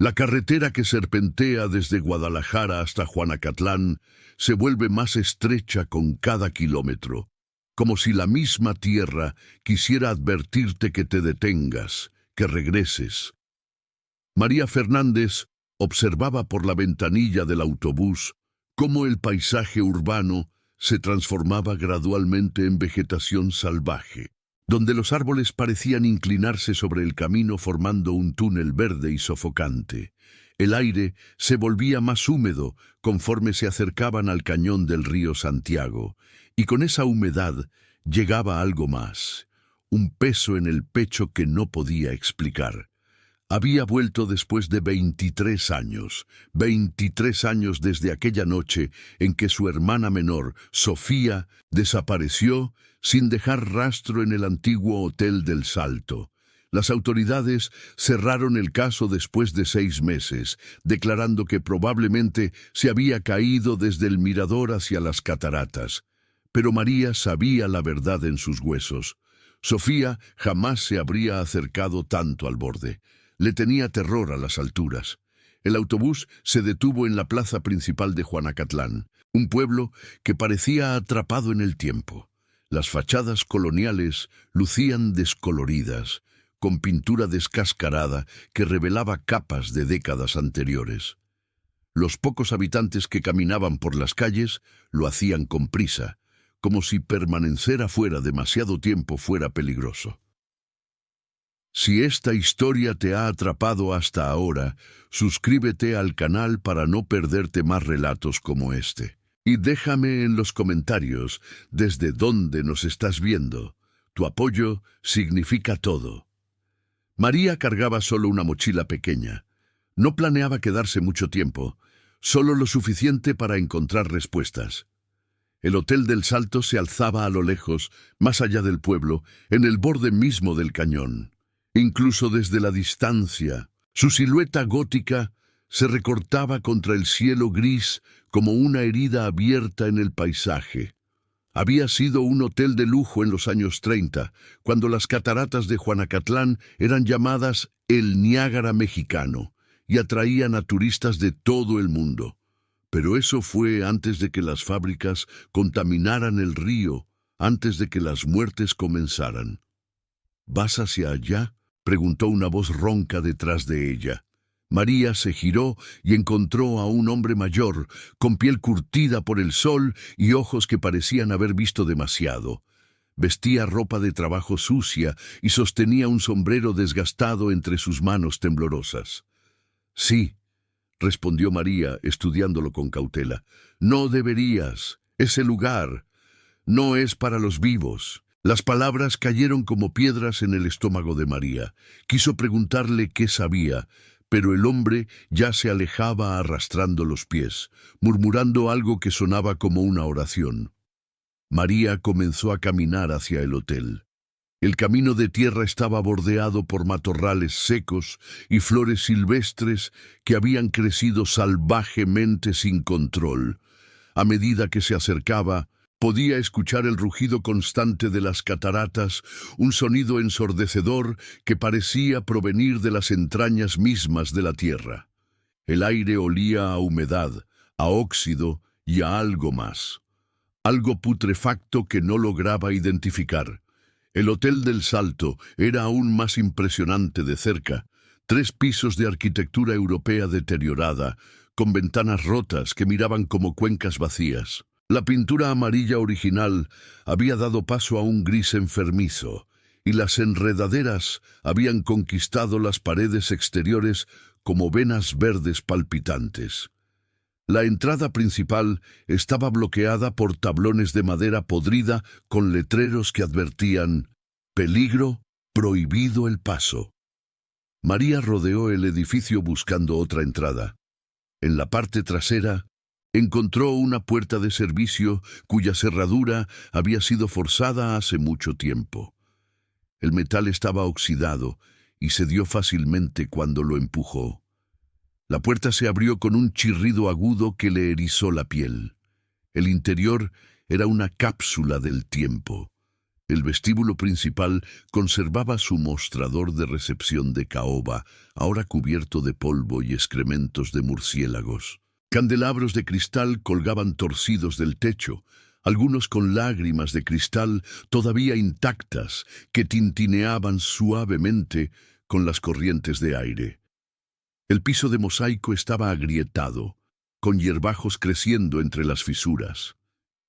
La carretera que serpentea desde Guadalajara hasta Juanacatlán se vuelve más estrecha con cada kilómetro, como si la misma tierra quisiera advertirte que te detengas, que regreses. María Fernández observaba por la ventanilla del autobús cómo el paisaje urbano se transformaba gradualmente en vegetación salvaje, donde los árboles parecían inclinarse sobre el camino formando un túnel verde y sofocante. El aire se volvía más húmedo conforme se acercaban al cañón del río Santiago, y con esa humedad llegaba algo más, un peso en el pecho que no podía explicar. Había vuelto después de 23 años desde aquella noche en que su hermana menor, Sofía, desapareció sin dejar rastro en el antiguo Hotel del Salto. Las autoridades cerraron el caso después de 6 meses, declarando que probablemente se había caído desde el mirador hacia las cataratas. Pero María sabía la verdad en sus huesos. Sofía jamás se habría acercado tanto al borde. Le tenía terror a las alturas. El autobús se detuvo en la plaza principal de Juanacatlán, un pueblo que parecía atrapado en el tiempo. Las fachadas coloniales lucían descoloridas, con pintura descascarada que revelaba capas de décadas anteriores. Los pocos habitantes que caminaban por las calles lo hacían con prisa, como si permanecer afuera demasiado tiempo fuera peligroso. Si esta historia te ha atrapado hasta ahora, suscríbete al canal para no perderte más relatos como este. Y déjame en los comentarios desde dónde nos estás viendo. Tu apoyo significa todo. María cargaba solo una mochila pequeña. No planeaba quedarse mucho tiempo, solo lo suficiente para encontrar respuestas. El Hotel del Salto se alzaba a lo lejos, más allá del pueblo, en el borde mismo del cañón. Incluso desde la distancia, su silueta gótica se recortaba contra el cielo gris como una herida abierta en el paisaje. Había sido un hotel de lujo en los años 30, cuando las cataratas de Juanacatlán eran llamadas el Niágara mexicano y atraían a turistas de todo el mundo. Pero eso fue antes de que las fábricas contaminaran el río, antes de que las muertes comenzaran. ¿Vas hacia allá?, preguntó una voz ronca detrás de ella. María se giró y encontró a un hombre mayor, con piel curtida por el sol y ojos que parecían haber visto demasiado. Vestía ropa de trabajo sucia y sostenía un sombrero desgastado entre sus manos temblorosas. «Sí», respondió María, estudiándolo con cautela. «No deberías. Ese lugar no es para los vivos». Las palabras cayeron como piedras en el estómago de María. Quiso preguntarle qué sabía, pero el hombre ya se alejaba arrastrando los pies, murmurando algo que sonaba como una oración. María comenzó a caminar hacia el hotel. El camino de tierra estaba bordeado por matorrales secos y flores silvestres que habían crecido salvajemente sin control. A medida que se acercaba, podía escuchar el rugido constante de las cataratas, un sonido ensordecedor que parecía provenir de las entrañas mismas de la tierra. El aire olía a humedad, a óxido y a algo más. Algo putrefacto que no lograba identificar. El Hotel del Salto era aún más impresionante de cerca. 3 pisos de arquitectura europea deteriorada, con ventanas rotas que miraban como cuencas vacías. La pintura amarilla original había dado paso a un gris enfermizo, y las enredaderas habían conquistado las paredes exteriores como venas verdes palpitantes. La entrada principal estaba bloqueada por tablones de madera podrida con letreros que advertían «Peligro, prohibido el paso». María rodeó el edificio buscando otra entrada. En la parte trasera encontró una puerta de servicio cuya cerradura había sido forzada hace mucho tiempo. El metal estaba oxidado y cedió fácilmente cuando lo empujó. La puerta se abrió con un chirrido agudo que le erizó la piel. El interior era una cápsula del tiempo. El vestíbulo principal conservaba su mostrador de recepción de caoba, ahora cubierto de polvo y excrementos de murciélagos. Candelabros de cristal colgaban torcidos del techo, algunos con lágrimas de cristal todavía intactas que tintineaban suavemente con las corrientes de aire. El piso de mosaico estaba agrietado, con hierbajos creciendo entre las fisuras.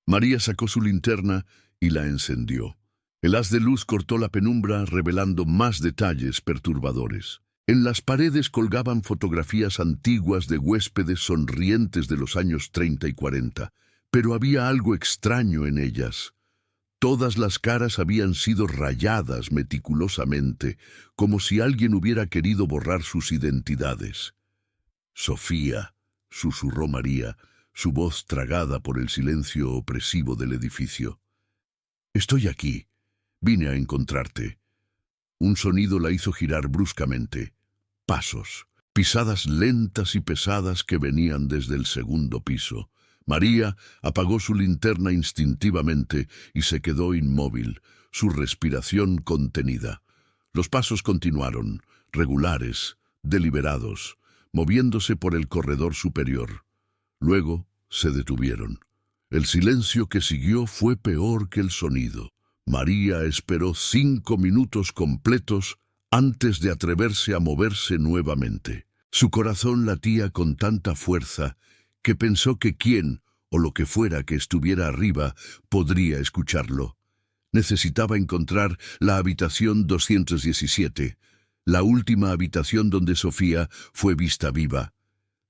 María sacó su linterna y la encendió. El haz de luz cortó la penumbra, revelando más detalles perturbadores. En las paredes colgaban fotografías antiguas de huéspedes sonrientes de los años 30 y 40, pero había algo extraño en ellas. Todas las caras habían sido rayadas meticulosamente, como si alguien hubiera querido borrar sus identidades. «Sofía», susurró María, su voz tragada por el silencio opresivo del edificio. «Estoy aquí. Vine a encontrarte». Un sonido la hizo girar bruscamente. Pasos, pisadas lentas y pesadas que venían desde el segundo piso. María apagó su linterna instintivamente y se quedó inmóvil, su respiración contenida. Los pasos continuaron, regulares, deliberados, moviéndose por el corredor superior. Luego se detuvieron. El silencio que siguió fue peor que el sonido. María esperó 5 minutos completos antes de atreverse a moverse nuevamente. Su corazón latía con tanta fuerza que pensó que quien, o lo que fuera que estuviera arriba, podría escucharlo. Necesitaba encontrar la habitación 217, la última habitación donde Sofía fue vista viva.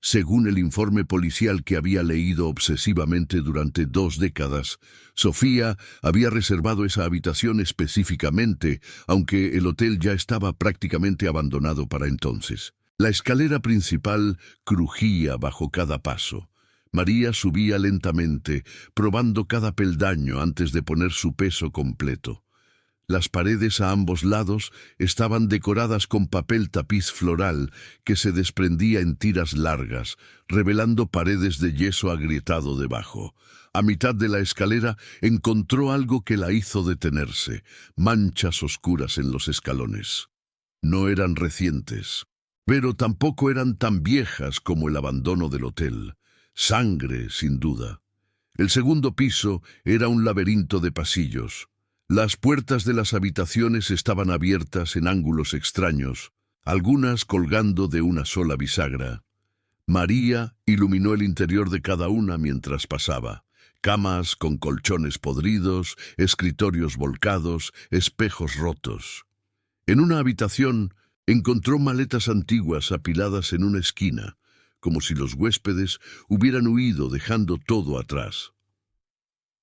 Según el informe policial que había leído obsesivamente durante 2 décadas, Sofía había reservado esa habitación específicamente, aunque el hotel ya estaba prácticamente abandonado para entonces. La escalera principal crujía bajo cada paso. María subía lentamente, probando cada peldaño antes de poner su peso completo. Las paredes a ambos lados estaban decoradas con papel tapiz floral que se desprendía en tiras largas, revelando paredes de yeso agrietado debajo. A mitad de la escalera encontró algo que la hizo detenerse, manchas oscuras en los escalones. No eran recientes, pero tampoco eran tan viejas como el abandono del hotel. Sangre, sin duda. El segundo piso era un laberinto de pasillos. Las puertas de las habitaciones estaban abiertas en ángulos extraños, algunas colgando de una sola bisagra. María iluminó el interior de cada una mientras pasaba. Camas con colchones podridos, escritorios volcados, espejos rotos. En una habitación encontró maletas antiguas apiladas en una esquina, como si los huéspedes hubieran huido dejando todo atrás.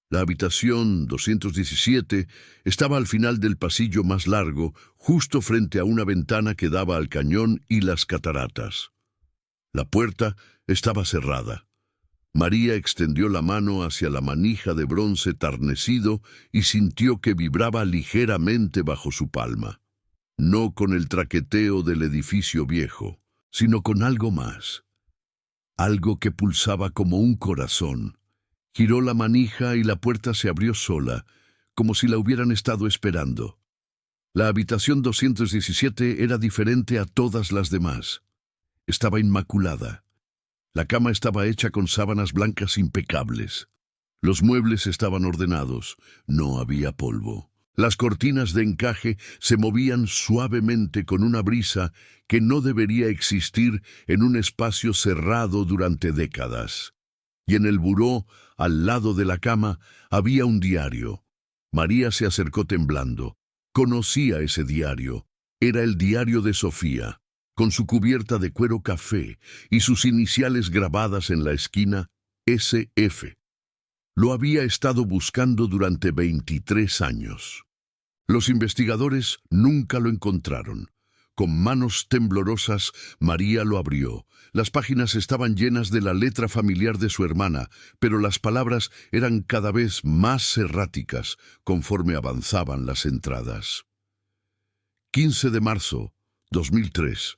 La habitación 217 estaba al final del pasillo más largo, justo frente a una ventana que daba al cañón y las cataratas. La puerta estaba cerrada. María extendió la mano hacia la manija de bronce tarnecido y sintió que vibraba ligeramente bajo su palma. No con el traqueteo del edificio viejo, sino con algo más. Algo que pulsaba como un corazón. Giró la manija y la puerta se abrió sola, como si la hubieran estado esperando. La habitación 217 era diferente a todas las demás. Estaba inmaculada. La cama estaba hecha con sábanas blancas impecables. Los muebles estaban ordenados. No había polvo. Las cortinas de encaje se movían suavemente con una brisa que no debería existir en un espacio cerrado durante décadas. Y en el buró, al lado de la cama, había un diario. María se acercó temblando. Conocía ese diario. Era el diario de Sofía, con su cubierta de cuero café y sus iniciales grabadas en la esquina, SF. Lo había estado buscando durante 23 años. Los investigadores nunca lo encontraron. Con manos temblorosas, María lo abrió. Las páginas estaban llenas de la letra familiar de su hermana, pero las palabras eran cada vez más erráticas conforme avanzaban las entradas. 15 de marzo, 2003.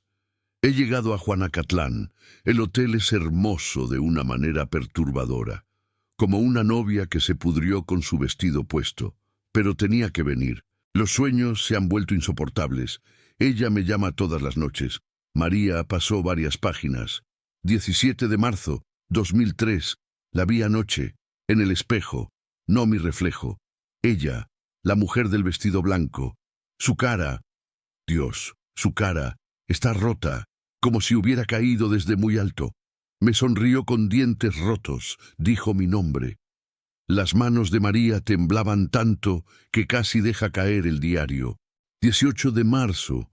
He llegado a Juanacatlán. El hotel es hermoso de una manera perturbadora, como una novia que se pudrió con su vestido puesto. pero tenía que venir. Los sueños se han vuelto insoportables. Ella me llama todas las noches. María pasó varias páginas. 17 de marzo, 2003. La vi anoche, en el espejo, no mi reflejo. Ella, la mujer del vestido blanco. Su cara, Dios, su cara, está rota, como si hubiera caído desde muy alto. Me sonrió con dientes rotos, dijo mi nombre. Las manos de María temblaban tanto que casi deja caer el diario. 18 de marzo,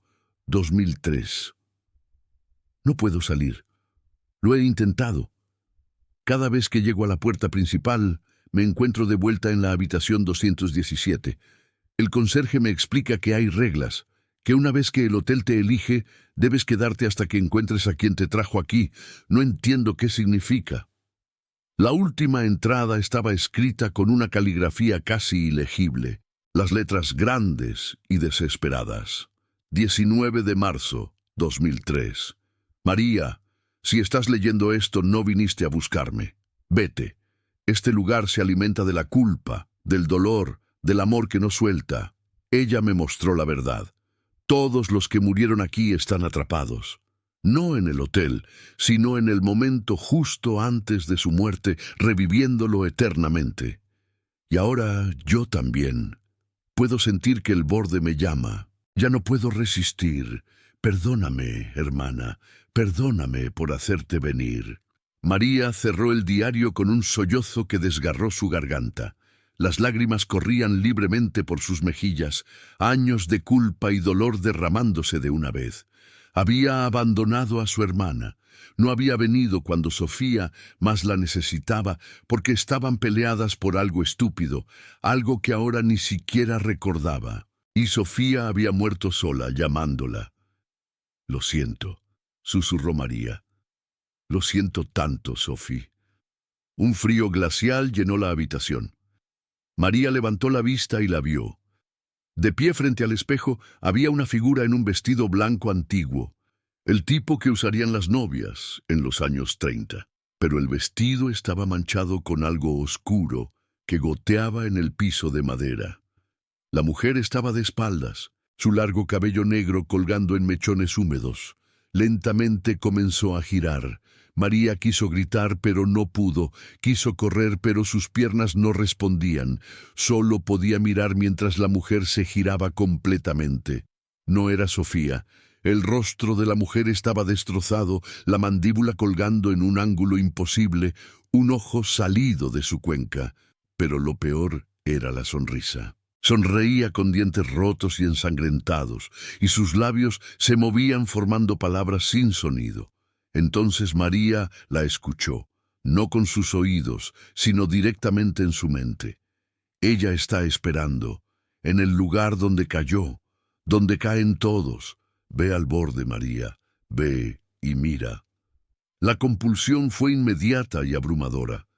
2003. No puedo salir. Lo he intentado. Cada vez que llego a la puerta principal, me encuentro de vuelta en la habitación 217. El conserje me explica que hay reglas, que una vez que el hotel te elige, debes quedarte hasta que encuentres a quien te trajo aquí. No entiendo qué significa. La última entrada estaba escrita con una caligrafía casi ilegible, las letras grandes y desesperadas. 19 de marzo, 2003. María, si estás leyendo esto, no viniste a buscarme. Vete. Este lugar se alimenta de la culpa, del dolor, del amor que no suelta. Ella me mostró la verdad. Todos los que murieron aquí están atrapados. No en el hotel, sino en el momento justo antes de su muerte, reviviéndolo eternamente. Y ahora yo también. Puedo sentir que el borde me llama. Ya no puedo resistir. Perdóname, hermana, perdóname por hacerte venir. María cerró el diario con un sollozo que desgarró su garganta. Las lágrimas corrían libremente por sus mejillas, años de culpa y dolor derramándose de una vez. Había abandonado a su hermana. No había venido cuando Sofía más la necesitaba porque estaban peleadas por algo estúpido, algo que ahora ni siquiera recordaba. Y Sofía había muerto sola, llamándola. Lo siento, susurró María. Lo siento tanto, Sofía. Un frío glacial llenó la habitación. María levantó la vista y la vio. De pie frente al espejo había una figura en un vestido blanco antiguo, el tipo que usarían las novias en los años 30. Pero el vestido estaba manchado con algo oscuro que goteaba en el piso de madera. La mujer estaba de espaldas, su largo cabello negro colgando en mechones húmedos. Lentamente comenzó a girar. María quiso gritar, pero no pudo. Quiso correr, pero sus piernas no respondían. Solo podía mirar mientras la mujer se giraba completamente. No era Sofía. El rostro de la mujer estaba destrozado, la mandíbula colgando en un ángulo imposible, un ojo salido de su cuenca. Pero lo peor era la sonrisa. Sonreía con dientes rotos y ensangrentados, y sus labios se movían formando palabras sin sonido. Entonces María la escuchó, no con sus oídos, sino directamente en su mente. Ella está esperando, en el lugar donde cayó, donde caen todos. Ve al borde, María, ve y mira. La compulsión fue inmediata y abrumadora.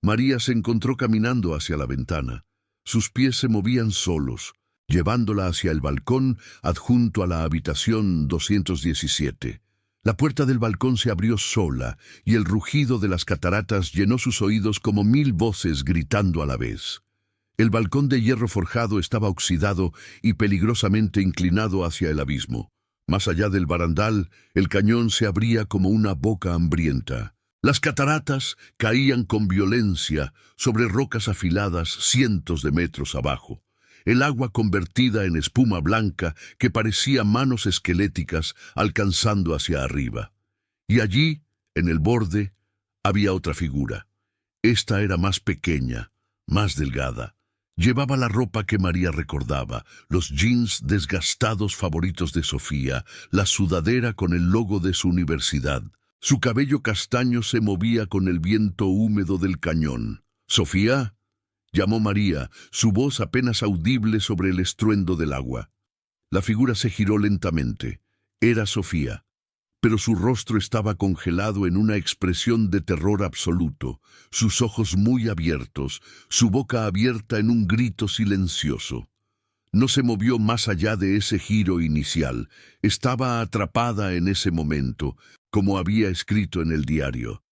María se encontró caminando hacia la ventana. Sus pies se movían solos, llevándola hacia el balcón adjunto a la habitación 217. La puerta del balcón se abrió sola y el rugido de las cataratas llenó sus oídos como 1000 voces gritando a la vez. El balcón de hierro forjado estaba oxidado y peligrosamente inclinado hacia el abismo. Más allá del barandal, el cañón se abría como una boca hambrienta. Las cataratas caían con violencia sobre rocas afiladas cientos de metros abajo. El agua convertida en espuma blanca que parecía manos esqueléticas alcanzando hacia arriba. Y allí, en el borde, había otra figura. Esta era más pequeña, más delgada. Llevaba la ropa que María recordaba, los jeans desgastados favoritos de Sofía, la sudadera con el logo de su universidad. Su cabello castaño se movía con el viento húmedo del cañón. «¿Sofía?», llamó María, su voz apenas audible sobre el estruendo del agua. La figura se giró lentamente. Era Sofía, pero su rostro estaba congelado en una expresión de terror absoluto, sus ojos muy abiertos, su boca abierta en un grito silencioso. No se movió más allá de ese giro inicial. Estaba atrapada en ese momento, como había escrito en el diario.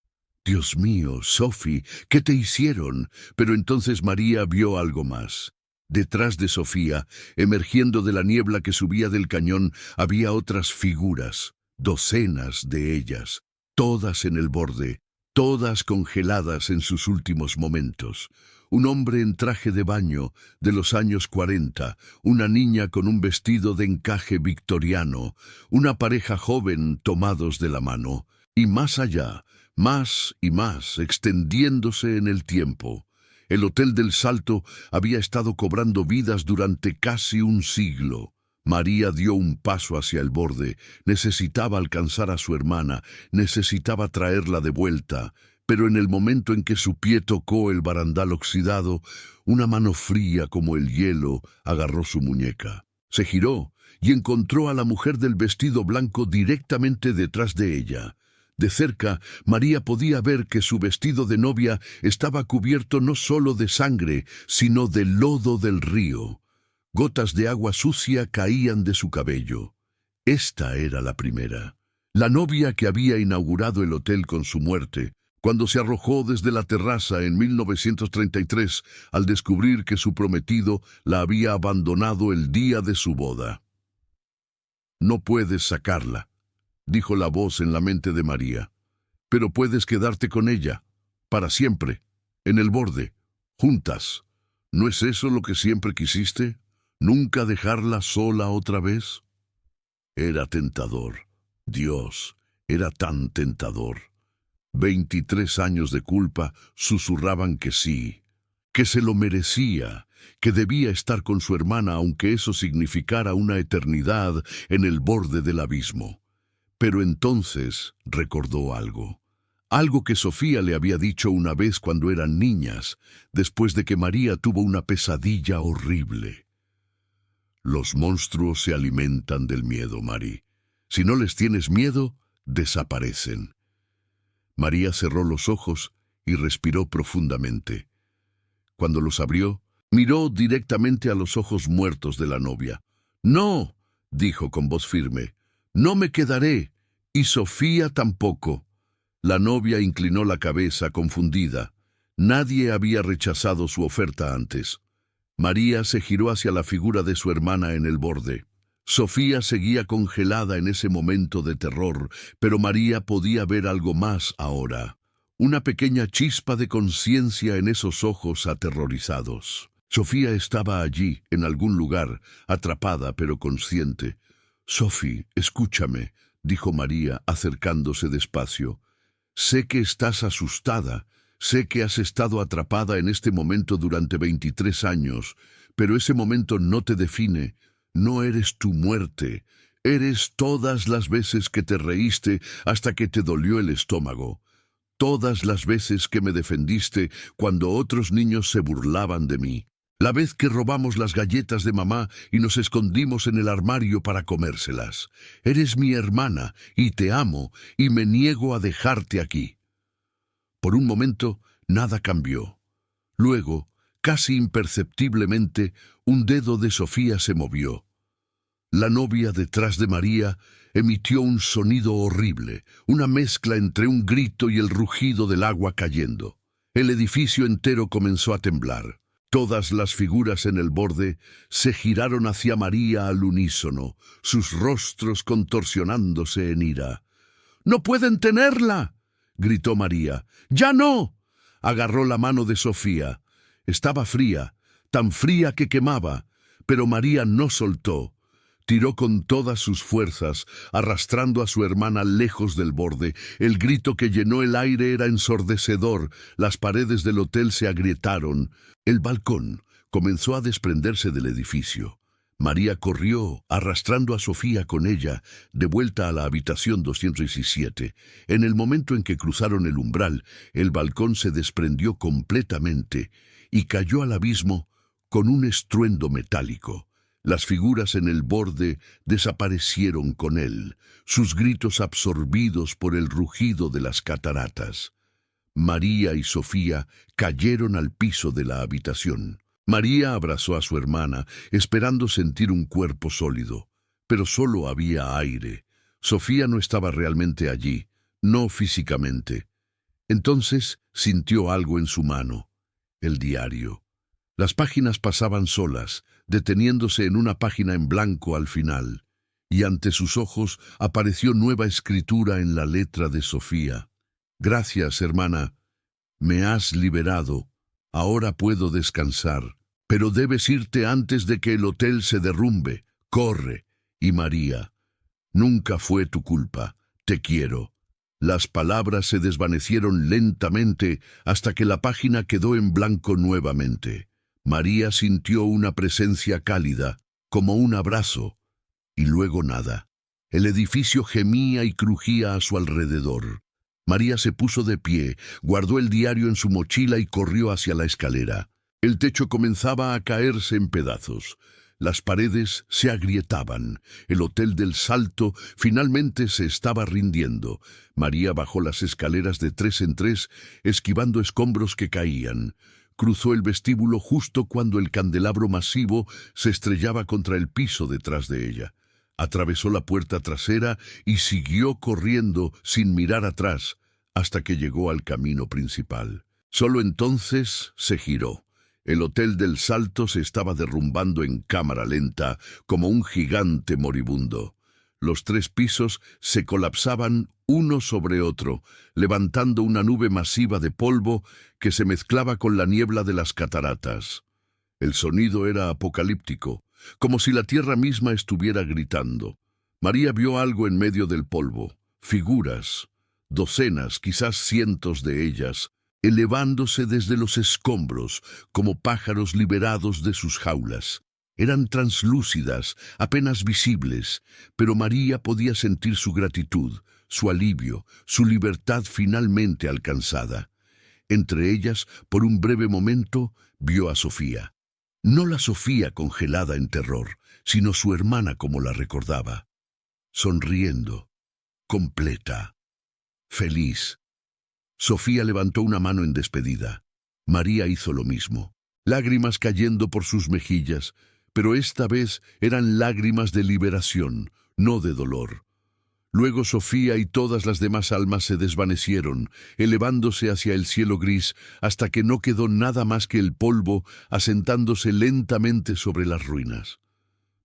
«Dios mío, Sophie, ¿qué te hicieron?». Pero entonces María vio algo más. Detrás de Sofía, emergiendo de la niebla que subía del cañón, había otras figuras, docenas de ellas, todas en el borde, todas congeladas en sus últimos momentos. Un hombre en traje de baño de los años 40, una niña con un vestido de encaje victoriano, una pareja joven tomados de la mano, y más allá, más y más, extendiéndose en el tiempo. El Hotel del Salto había estado cobrando vidas durante casi un siglo. María dio un paso hacia el borde, necesitaba alcanzar a su hermana, necesitaba traerla de vuelta, pero en el momento en que su pie tocó el barandal oxidado, una mano fría como el hielo agarró su muñeca. Se giró y encontró a la mujer del vestido blanco directamente detrás de ella. De cerca, María podía ver que su vestido de novia estaba cubierto no solo de sangre, sino de lodo del río. Gotas de agua sucia caían de su cabello. Esta era la primera, la novia que había inaugurado el hotel con su muerte, cuando se arrojó desde la terraza en 1933 al descubrir que su prometido la había abandonado el día de su boda. «No puedes sacarla», dijo la voz en la mente de María, «pero puedes quedarte con ella, para siempre, en el borde, juntas. ¿No es eso lo que siempre quisiste? ¿Nunca dejarla sola otra vez?» Era tentador. Dios, era tan tentador. 23 años de culpa susurraban que sí, que se lo merecía, que debía estar con su hermana aunque eso significara una eternidad en el borde del abismo. Pero entonces recordó algo que Sofía le había dicho una vez cuando eran niñas, después de que María tuvo una pesadilla horrible. «Los monstruos se alimentan del miedo, Mari. Si no les tienes miedo, desaparecen». María cerró los ojos y respiró profundamente. Cuando los abrió, miró directamente a los ojos muertos de la novia. «No», dijo con voz firme, «no me quedaré, y Sofía tampoco». La novia inclinó la cabeza, confundida. Nadie había rechazado su oferta antes. María se giró hacia la figura de su hermana en el borde. Sofía seguía congelada en ese momento de terror, pero María podía ver algo más ahora. Una pequeña chispa de conciencia en esos ojos aterrorizados. Sofía estaba allí, en algún lugar, atrapada pero consciente. «Sophie, escúchame», dijo María, acercándose despacio. «Sé que estás asustada, sé que has estado atrapada en este momento durante 23 años, pero ese momento no te define. No eres tu muerte, eres todas las veces que te reíste hasta que te dolió el estómago, todas las veces que me defendiste cuando otros niños se burlaban de mí, la vez que robamos las galletas de mamá y nos escondimos en el armario para comérselas. Eres mi hermana y te amo y me niego a dejarte aquí». Por un momento, nada cambió. Luego, casi imperceptiblemente, un dedo de Sofía se movió. La novia detrás de María emitió un sonido horrible, una mezcla entre un grito y el rugido del agua cayendo. El edificio entero comenzó a temblar. Todas las figuras en el borde se giraron hacia María al unísono, sus rostros contorsionándose en ira. «¡No pueden tenerla!», gritó María. «¡Ya no!». Agarró la mano de Sofía. Estaba fría, tan fría que quemaba, pero María no soltó. Tiró con todas sus fuerzas, arrastrando a su hermana lejos del borde. El grito que llenó el aire era ensordecedor. Las paredes del hotel se agrietaron. El balcón comenzó a desprenderse del edificio. María corrió, arrastrando a Sofía con ella, de vuelta a la habitación 217. En el momento en que cruzaron el umbral, el balcón se desprendió completamente y cayó al abismo con un estruendo metálico. Las figuras en el borde desaparecieron con él, sus gritos absorbidos por el rugido de las cataratas. María y Sofía cayeron al piso de la habitación. María abrazó a su hermana, esperando sentir un cuerpo sólido, pero solo había aire. Sofía no estaba realmente allí, no físicamente. Entonces sintió algo en su mano, el diario. Las páginas pasaban solas, deteniéndose en una página en blanco al final, y ante sus ojos apareció nueva escritura en la letra de Sofía. «Gracias, hermana. Me has liberado. Ahora puedo descansar. Pero debes irte antes de que el hotel se derrumbe. Corre. Y María, nunca fue tu culpa. Te quiero». Las palabras se desvanecieron lentamente hasta que la página quedó en blanco nuevamente. María sintió una presencia cálida, como un abrazo, y luego nada. El edificio gemía y crujía a su alrededor. María se puso de pie, guardó el diario en su mochila y corrió hacia la escalera. El techo comenzaba a caerse en pedazos. Las paredes se agrietaban. El Hotel del Salto finalmente se estaba rindiendo. María bajó las escaleras de 3 en 3, esquivando escombros que caían. Cruzó el vestíbulo justo cuando el candelabro masivo se estrellaba contra el piso detrás de ella. Atravesó la puerta trasera y siguió corriendo sin mirar atrás hasta que llegó al camino principal. Solo entonces se giró. El Hotel del Salto se estaba derrumbando en cámara lenta, como un gigante moribundo. Los 3 pisos se colapsaban uno sobre otro, levantando una nube masiva de polvo que se mezclaba con la niebla de las cataratas. El sonido era apocalíptico, como si la tierra misma estuviera gritando. María vio algo en medio del polvo, figuras, docenas, quizás cientos de ellas, elevándose desde los escombros como pájaros liberados de sus jaulas. Eran translúcidas, apenas visibles, pero María podía sentir su gratitud, su alivio, su libertad finalmente alcanzada. Entre ellas, por un breve momento, vio a Sofía. No la Sofía congelada en terror, sino su hermana como la recordaba. Sonriendo, completa, feliz. Sofía levantó una mano en despedida. María hizo lo mismo, lágrimas cayendo por sus mejillas, pero esta vez eran lágrimas de liberación, no de dolor. Luego Sofía y todas las demás almas se desvanecieron, elevándose hacia el cielo gris, hasta que no quedó nada más que el polvo asentándose lentamente sobre las ruinas.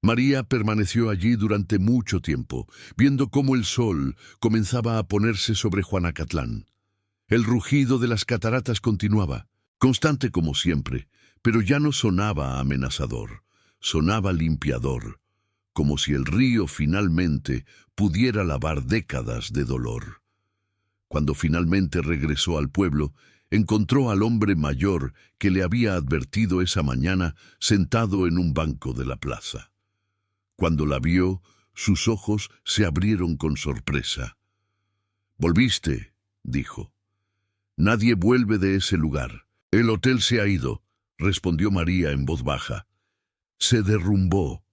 María permaneció allí durante mucho tiempo, viendo cómo el sol comenzaba a ponerse sobre Juanacatlán. El rugido de las cataratas continuaba, constante como siempre, pero ya no sonaba amenazador, sonaba limpiador, como si el río finalmente pudiera lavar décadas de dolor. Cuando finalmente regresó al pueblo, encontró al hombre mayor que le había advertido esa mañana sentado en un banco de la plaza. Cuando la vio, sus ojos se abrieron con sorpresa. «¿Volviste?», dijo. «Nadie vuelve de ese lugar. El hotel se ha ido», respondió María en voz baja. «Se derrumbó».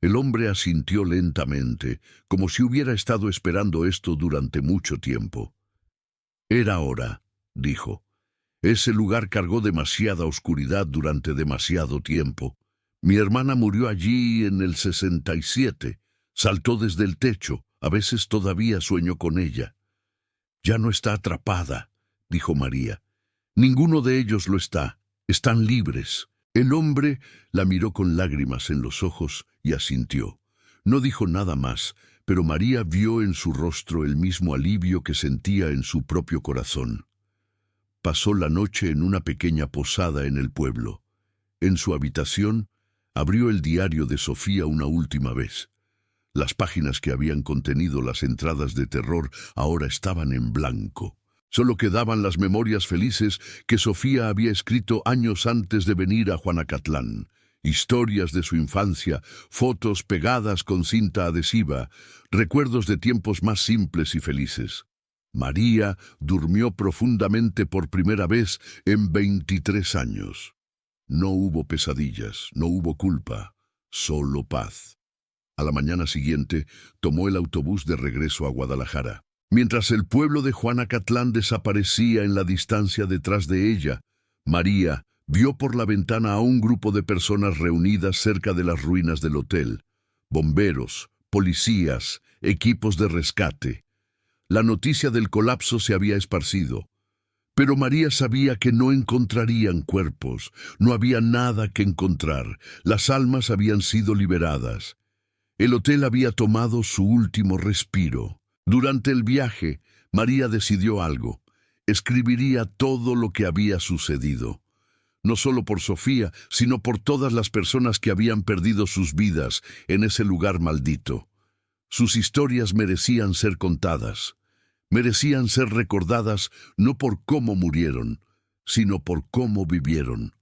El hombre asintió lentamente, como si hubiera estado esperando esto durante mucho tiempo. «Era hora», dijo. «Ese lugar cargó demasiada oscuridad durante demasiado tiempo. Mi hermana murió allí en el 67. Saltó desde el techo. A veces todavía sueño con ella». «Ya no está atrapada», dijo María. «Ninguno de ellos lo está. Están libres». El hombre la miró con lágrimas en los ojos y asintió. No dijo nada más, pero María vio en su rostro el mismo alivio que sentía en su propio corazón. Pasó la noche en una pequeña posada en el pueblo. En su habitación, abrió el diario de Sofía una última vez. Las páginas que habían contenido las entradas de terror ahora estaban en blanco. Solo quedaban las memorias felices que Sofía había escrito años antes de venir a Juanacatlán. Historias de su infancia, fotos pegadas con cinta adhesiva, recuerdos de tiempos más simples y felices. María durmió profundamente por primera vez en 23 años. No hubo pesadillas, no hubo culpa, solo paz. A la mañana siguiente, tomó el autobús de regreso a Guadalajara. Mientras el pueblo de Juanacatlán desaparecía en la distancia detrás de ella, María vio por la ventana a un grupo de personas reunidas cerca de las ruinas del hotel. Bomberos, policías, equipos de rescate. La noticia del colapso se había esparcido, Pero María sabía que no encontrarían cuerpos, no había nada que encontrar, las almas habían sido liberadas. El hotel había tomado su último respiro. Durante el viaje, María decidió algo. Escribiría todo lo que había sucedido. No solo por Sofía, sino por todas las personas que habían perdido sus vidas en ese lugar maldito. Sus historias merecían ser contadas. Merecían ser recordadas no por cómo murieron, sino por cómo vivieron.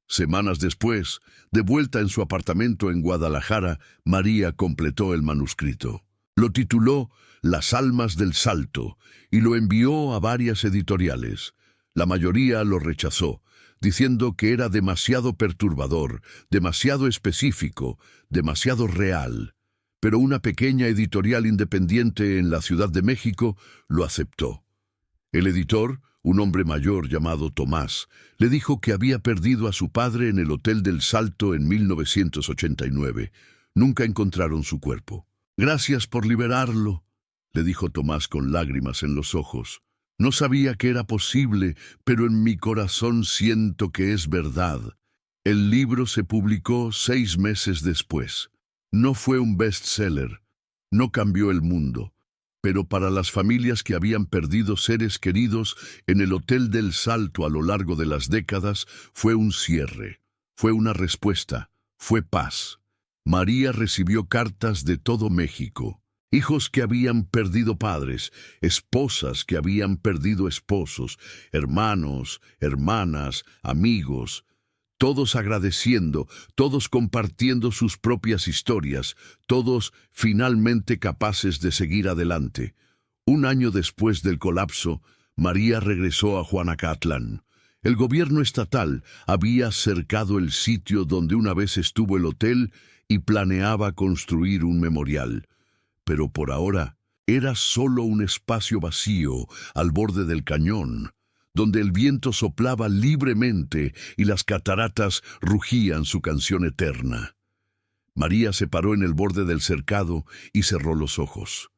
Semanas después, de vuelta en su apartamento en Guadalajara, María completó el manuscrito. Lo tituló Las almas del Salto y lo envió a varias editoriales. La mayoría lo rechazó, diciendo que era demasiado perturbador, demasiado específico, demasiado real. Pero una pequeña editorial independiente en la Ciudad de México lo aceptó. El editor, un hombre mayor llamado Tomás, le dijo que había perdido a su padre en el Hotel del Salto en 1989. Nunca encontraron su cuerpo. «Gracias por liberarlo», le dijo Tomás con lágrimas en los ojos. «No sabía que era posible, pero en mi corazón siento que es verdad». El libro se publicó 6 meses después. No fue un bestseller, no cambió el mundo, pero para las familias que habían perdido seres queridos en el Hotel del Salto a lo largo de las décadas, fue un cierre, fue una respuesta, fue paz. María recibió cartas de todo México, hijos que habían perdido padres, esposas que habían perdido esposos, hermanos, hermanas, amigos, todos agradeciendo, todos compartiendo sus propias historias, todos finalmente capaces de seguir adelante. Un año después del colapso, María regresó a Juanacatlán. El gobierno estatal había cercado el sitio donde una vez estuvo el hotel y planeaba construir un memorial. Pero por ahora era solo un espacio vacío al borde del cañón, donde el viento soplaba libremente y las cataratas rugían su canción eterna. María se paró en el borde del cercado y cerró los ojos.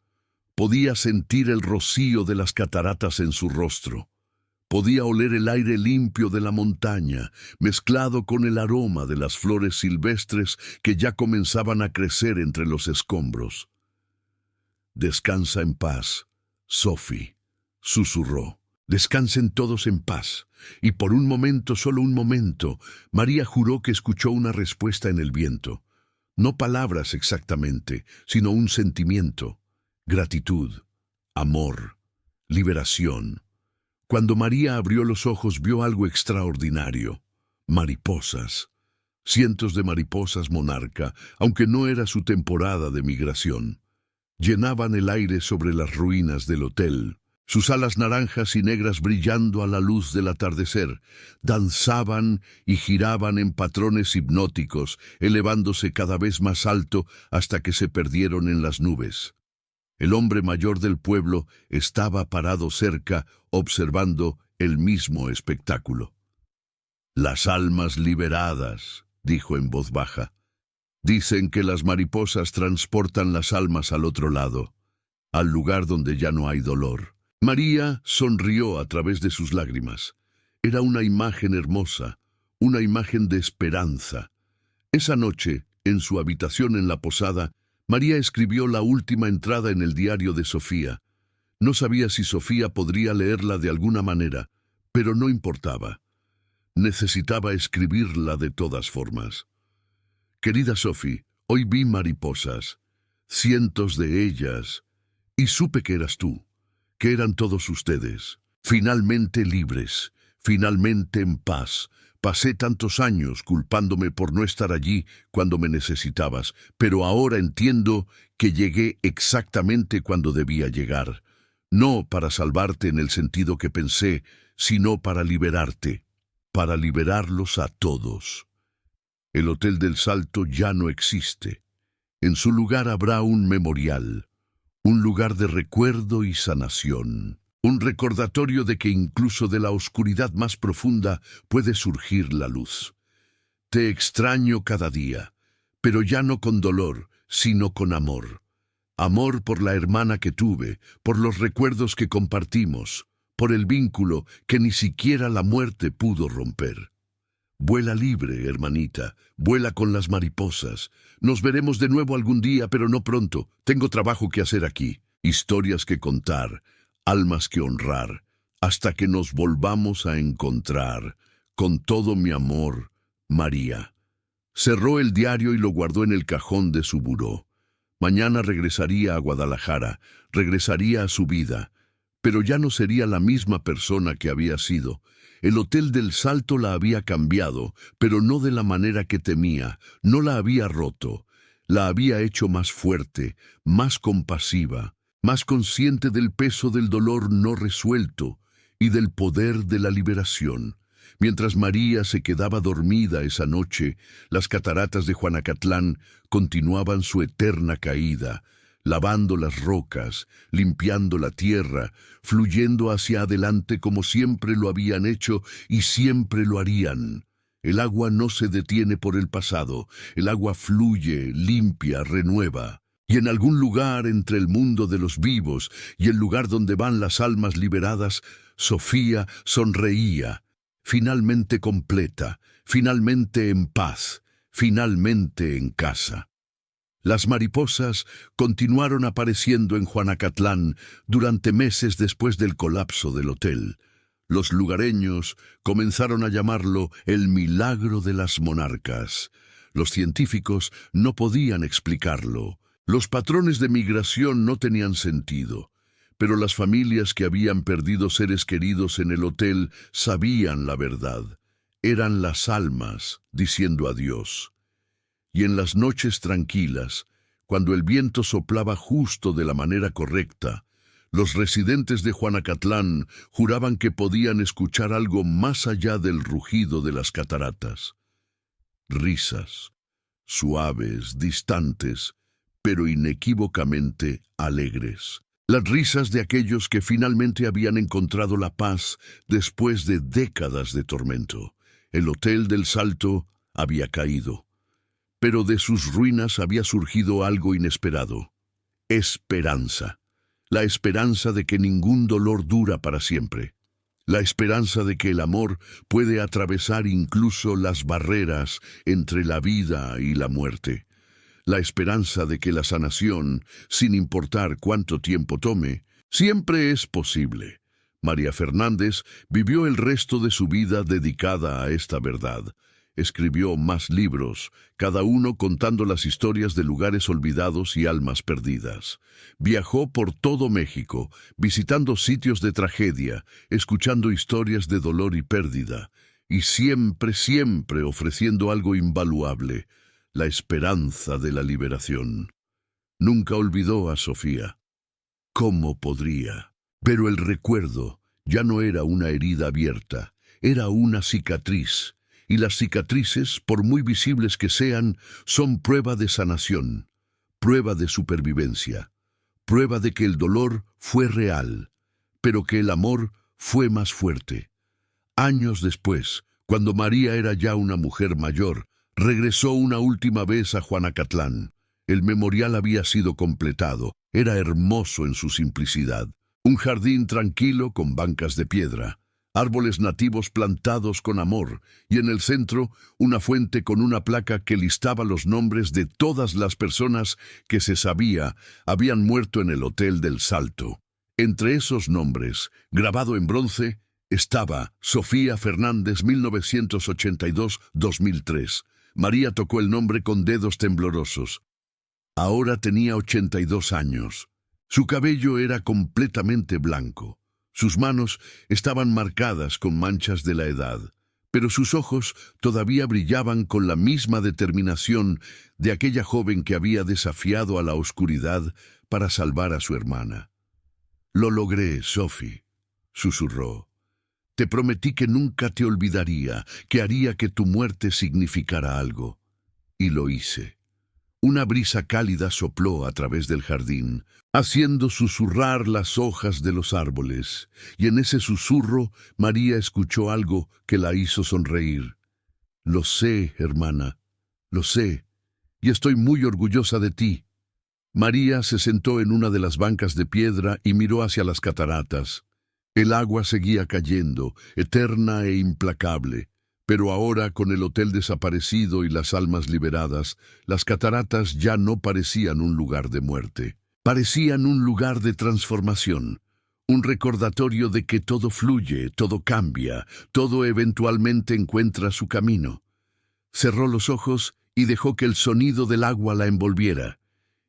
Podía sentir el rocío de las cataratas en su rostro. Podía oler el aire limpio de la montaña, mezclado con el aroma de las flores silvestres que ya comenzaban a crecer entre los escombros. «Descansa en paz, Sophie», susurró. «Descansen todos en paz». Y por un momento, solo un momento, María juró que escuchó una respuesta en el viento. No palabras exactamente, sino un sentimiento. Gratitud, amor, liberación. Cuando María abrió los ojos, vio algo extraordinario. Mariposas. Cientos de mariposas monarca, aunque no era su temporada de migración. Llenaban el aire sobre las ruinas del hotel. Sus alas naranjas y negras brillando a la luz del atardecer, danzaban y giraban en patrones hipnóticos, elevándose cada vez más alto hasta que se perdieron en las nubes. El hombre mayor del pueblo estaba parado cerca, observando el mismo espectáculo. «Las almas liberadas», dijo en voz baja. «Dicen que las mariposas transportan las almas al otro lado, al lugar donde ya no hay dolor». María sonrió a través de sus lágrimas. Era una imagen hermosa, una imagen de esperanza. Esa noche, en su habitación en la posada, María escribió la última entrada en el diario de Sofía. No sabía si Sofía podría leerla de alguna manera, pero no importaba. Necesitaba escribirla de todas formas. «Querida Sophie, hoy vi mariposas, cientos de ellas, y supe que eras tú, que eran todos ustedes, finalmente libres, finalmente en paz. Pasé tantos años culpándome por no estar allí cuando me necesitabas, pero ahora entiendo que llegué exactamente cuando debía llegar. No para salvarte en el sentido que pensé, sino para liberarte, para liberarlos a todos. El Hotel del Salto ya no existe. En su lugar habrá un memorial. Un lugar de recuerdo y sanación, un recordatorio de que incluso de la oscuridad más profunda puede surgir la luz. Te extraño cada día, pero ya no con dolor, sino con amor. Amor por la hermana que tuve, por los recuerdos que compartimos, por el vínculo que ni siquiera la muerte pudo romper. Vuela libre, hermanita, vuela con las mariposas. Nos veremos de nuevo algún día, pero no pronto. Tengo trabajo que hacer aquí, historias que contar, almas que honrar, hasta que nos volvamos a encontrar. Con todo mi amor, María. Cerró el diario y lo guardó en el cajón de su buró. Mañana regresaría a Guadalajara, regresaría a su vida, pero ya no sería la misma persona que había sido. El Hotel del Salto la había cambiado, pero no de la manera que temía, no la había roto. La había hecho más fuerte, más compasiva, más consciente del peso del dolor no resuelto y del poder de la liberación. Mientras María se quedaba dormida esa noche, las cataratas de Juanacatlán continuaban su eterna caída, lavando las rocas, limpiando la tierra, fluyendo hacia adelante como siempre lo habían hecho y siempre lo harían. El agua no se detiene por el pasado, el agua fluye, limpia, renueva. Y en algún lugar entre el mundo de los vivos y el lugar donde van las almas liberadas, Sofía sonreía, finalmente completa, finalmente en paz, finalmente en casa. Las mariposas continuaron apareciendo en Juanacatlán durante meses después del colapso del hotel. Los lugareños comenzaron a llamarlo el milagro de las monarcas. Los científicos no podían explicarlo. Los patrones de migración no tenían sentido. Pero las familias que habían perdido seres queridos en el hotel sabían la verdad. Eran las almas diciendo adiós. Y en las noches tranquilas, cuando el viento soplaba justo de la manera correcta, los residentes de Juanacatlán juraban que podían escuchar algo más allá del rugido de las cataratas. Risas, suaves, distantes, pero inequívocamente alegres. Las risas de aquellos que finalmente habían encontrado la paz después de décadas de tormento. El Hotel del Salto había caído. Pero de sus ruinas había surgido algo inesperado. Esperanza. La esperanza de que ningún dolor dura para siempre. La esperanza de que el amor puede atravesar incluso las barreras entre la vida y la muerte. La esperanza de que la sanación, sin importar cuánto tiempo tome, siempre es posible. María Fernández vivió el resto de su vida dedicada a esta verdad. Escribió más libros, cada uno contando las historias de lugares olvidados y almas perdidas. Viajó por todo México, visitando sitios de tragedia, escuchando historias de dolor y pérdida, y siempre, siempre ofreciendo algo invaluable, la esperanza de la liberación. Nunca olvidó a Sofía. ¿Cómo podría? Pero el recuerdo ya no era una herida abierta, era una cicatriz. Y las cicatrices, por muy visibles que sean, son prueba de sanación, prueba de supervivencia, prueba de que el dolor fue real, pero que el amor fue más fuerte. Años después, cuando María era ya una mujer mayor, regresó una última vez a Juanacatlán. El memorial había sido completado, era hermoso en su simplicidad. Un jardín tranquilo con bancas de piedra. Árboles nativos plantados con amor, y en el centro una fuente con una placa que listaba los nombres de todas las personas que se sabía habían muerto en el Hotel del Salto. Entre esos nombres, grabado en bronce, estaba Sofía Fernández 1982-2003. María tocó el nombre con dedos temblorosos. Ahora tenía 82 años. Su cabello era completamente blanco. Sus manos estaban marcadas con manchas de la edad, pero sus ojos todavía brillaban con la misma determinación de aquella joven que había desafiado a la oscuridad para salvar a su hermana. «Lo logré, Sophie», susurró. «Te prometí que nunca te olvidaría, que haría que tu muerte significara algo. Y lo hice». Una brisa cálida sopló a través del jardín, haciendo susurrar las hojas de los árboles, y en ese susurro María escuchó algo que la hizo sonreír. «Lo sé, hermana, lo sé, y estoy muy orgullosa de ti». María se sentó en una de las bancas de piedra y miró hacia las cataratas. El agua seguía cayendo, eterna e implacable. Pero ahora, con el hotel desaparecido y las almas liberadas, las cataratas ya no parecían un lugar de muerte. Parecían un lugar de transformación, un recordatorio de que todo fluye, todo cambia, todo eventualmente encuentra su camino. Cerró los ojos y dejó que el sonido del agua la envolviera.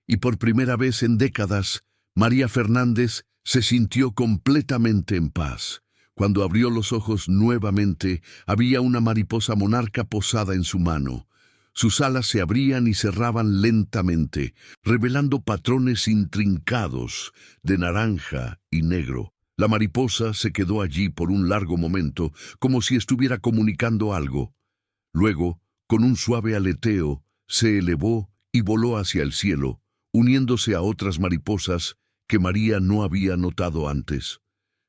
Y por primera vez en décadas, María Fernández se sintió completamente en paz. Cuando abrió los ojos nuevamente, había una mariposa monarca posada en su mano. Sus alas se abrían y cerraban lentamente, revelando patrones intrincados de naranja y negro. La mariposa se quedó allí por un largo momento, como si estuviera comunicando algo. Luego, con un suave aleteo, se elevó y voló hacia el cielo, uniéndose a otras mariposas que María no había notado antes.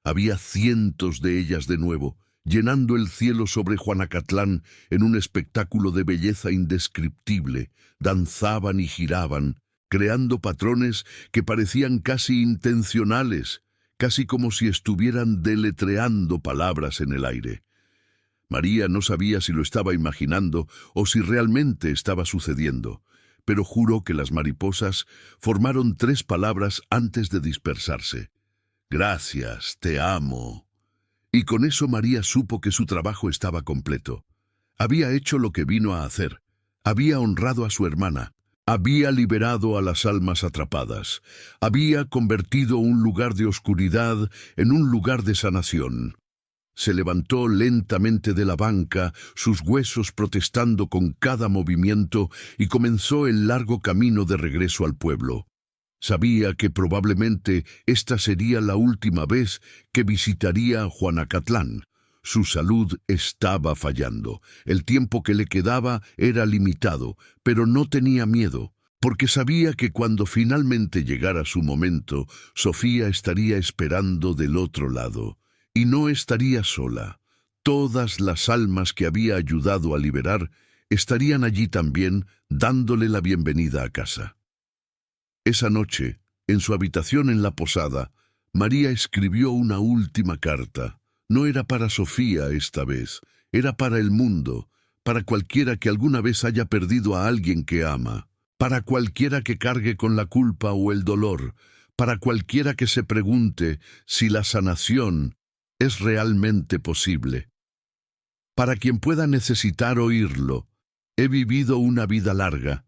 Había cientos de ellas de nuevo, llenando el cielo sobre Juanacatlán en un espectáculo de belleza indescriptible. Danzaban y giraban, creando patrones que parecían casi intencionales, casi como si estuvieran deletreando palabras en el aire. María no sabía si lo estaba imaginando o si realmente estaba sucediendo, pero juró que las mariposas formaron 3 palabras antes de dispersarse. Gracias, te amo. Y con eso María supo que su trabajo estaba completo. Había hecho lo que vino a hacer. Había honrado a su hermana. Había liberado a las almas atrapadas. Había convertido un lugar de oscuridad en un lugar de sanación. Se levantó lentamente de la banca, sus huesos protestando con cada movimiento, y comenzó el largo camino de regreso al pueblo. Sabía que probablemente esta sería la última vez que visitaría Juanacatlán. Su salud estaba fallando. El tiempo que le quedaba era limitado, pero no tenía miedo, porque sabía que cuando finalmente llegara su momento, Sofía estaría esperando del otro lado. Y no estaría sola. Todas las almas que había ayudado a liberar estarían allí también, dándole la bienvenida a casa. Esa noche, en su habitación en la posada, María escribió una última carta. No era para Sofía esta vez, era para el mundo, para cualquiera que alguna vez haya perdido a alguien que ama, para cualquiera que cargue con la culpa o el dolor, para cualquiera que se pregunte si la sanación es realmente posible. Para quien pueda necesitar oírlo, he vivido una vida larga.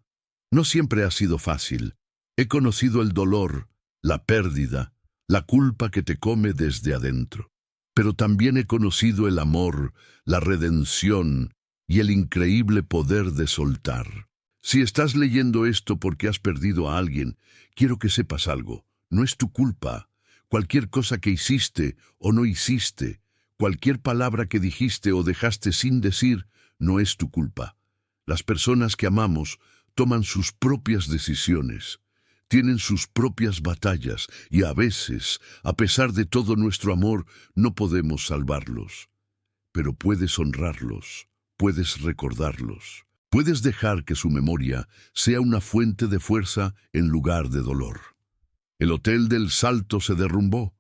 No siempre ha sido fácil. He conocido el dolor, la pérdida, la culpa que te come desde adentro. Pero también he conocido el amor, la redención y el increíble poder de soltar. Si estás leyendo esto porque has perdido a alguien, quiero que sepas algo. No es tu culpa. Cualquier cosa que hiciste o no hiciste, cualquier palabra que dijiste o dejaste sin decir, no es tu culpa. Las personas que amamos toman sus propias decisiones. Tienen sus propias batallas y a veces, a pesar de todo nuestro amor, no podemos salvarlos. Pero puedes honrarlos, puedes recordarlos, puedes dejar que su memoria sea una fuente de fuerza en lugar de dolor. El Hotel del Salto se derrumbó,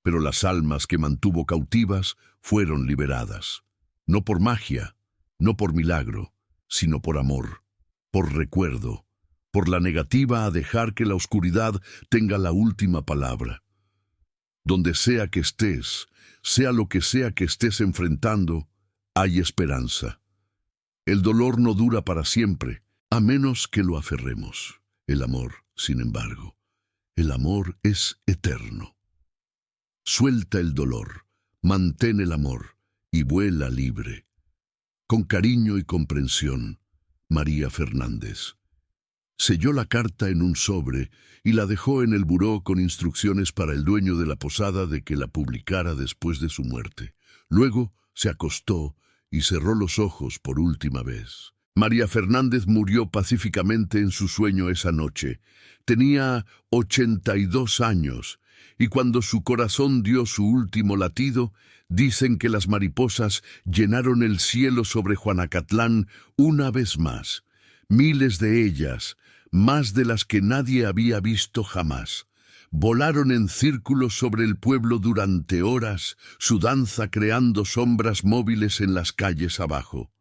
pero las almas que mantuvo cautivas fueron liberadas. No por magia, no por milagro, sino por amor, por recuerdo, por la negativa a dejar que la oscuridad tenga la última palabra. Donde sea que estés, sea lo que sea que estés enfrentando, hay esperanza. El dolor no dura para siempre, a menos que lo aferremos. El amor, sin embargo, el amor es eterno. Suelta el dolor, mantén el amor y vuela libre. Con cariño y comprensión, María Fernández. Selló la carta en un sobre y la dejó en el buró con instrucciones para el dueño de la posada de que la publicara después de su muerte. Luego se acostó y cerró los ojos por última vez. María Fernández murió pacíficamente en su sueño esa noche. Tenía 82 años y cuando su corazón dio su último latido, dicen que las mariposas llenaron el cielo sobre Juanacatlán una vez más. Miles de ellas, más de las que nadie había visto jamás. volaron en círculos sobre el pueblo durante horas, su danza creando sombras móviles en las calles abajo.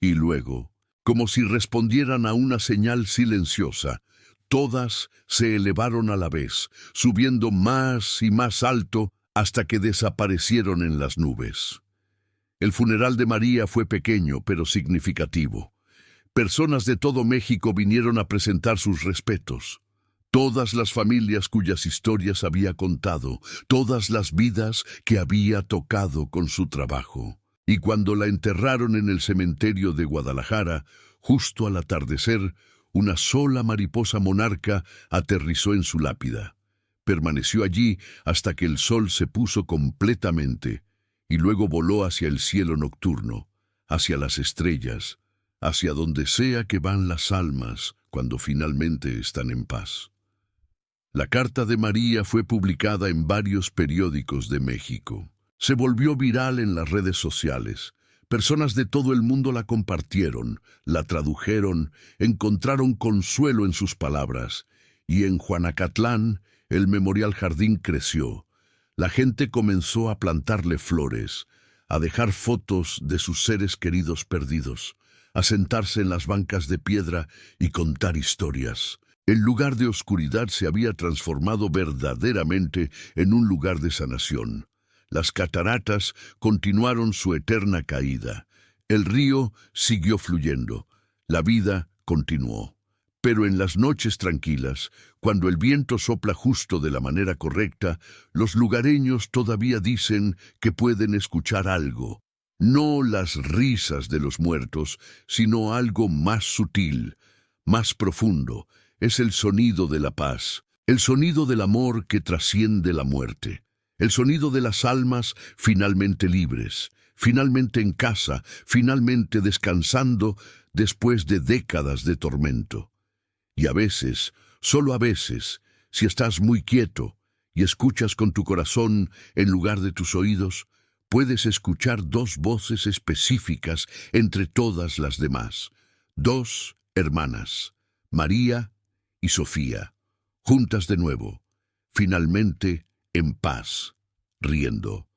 Y luego, como si respondieran a una señal silenciosa, todas se elevaron a la vez, subiendo más y más alto hasta que desaparecieron en las nubes. El funeral de María fue pequeño pero significativo. Personas de todo México vinieron a presentar sus respetos. Todas las familias cuyas historias había contado, todas las vidas que había tocado con su trabajo. Y cuando la enterraron en el cementerio de Guadalajara, justo al atardecer, una sola mariposa monarca aterrizó en su lápida. Permaneció allí hasta que el sol se puso completamente, y luego voló hacia el cielo nocturno, hacia las estrellas, hacia donde sea que van las almas cuando finalmente están en paz. La carta de María fue publicada en varios periódicos de México. Se volvió viral en las redes sociales. Personas de todo el mundo la compartieron, la tradujeron, encontraron consuelo en sus palabras. Y en Juanacatlán, el Memorial Jardín creció. La gente comenzó a plantarle flores, a dejar fotos de sus seres queridos perdidos, a sentarse en las bancas de piedra y contar historias. El lugar de oscuridad se había transformado verdaderamente en un lugar de sanación. Las cataratas continuaron su eterna caída. El río siguió fluyendo. La vida continuó. Pero en las noches tranquilas, cuando el viento sopla justo de la manera correcta, los lugareños todavía dicen que pueden escuchar algo. No las risas de los muertos, sino algo más sutil, más profundo. Es el sonido de la paz, el sonido del amor que trasciende la muerte, el sonido de las almas finalmente libres, finalmente en casa, finalmente descansando después de décadas de tormento. Y a veces, solo a veces, si estás muy quieto y escuchas con tu corazón en lugar de tus oídos, puedes escuchar dos voces específicas entre todas las demás. Dos hermanas, María y Sofía, juntas de nuevo, finalmente en paz, riendo.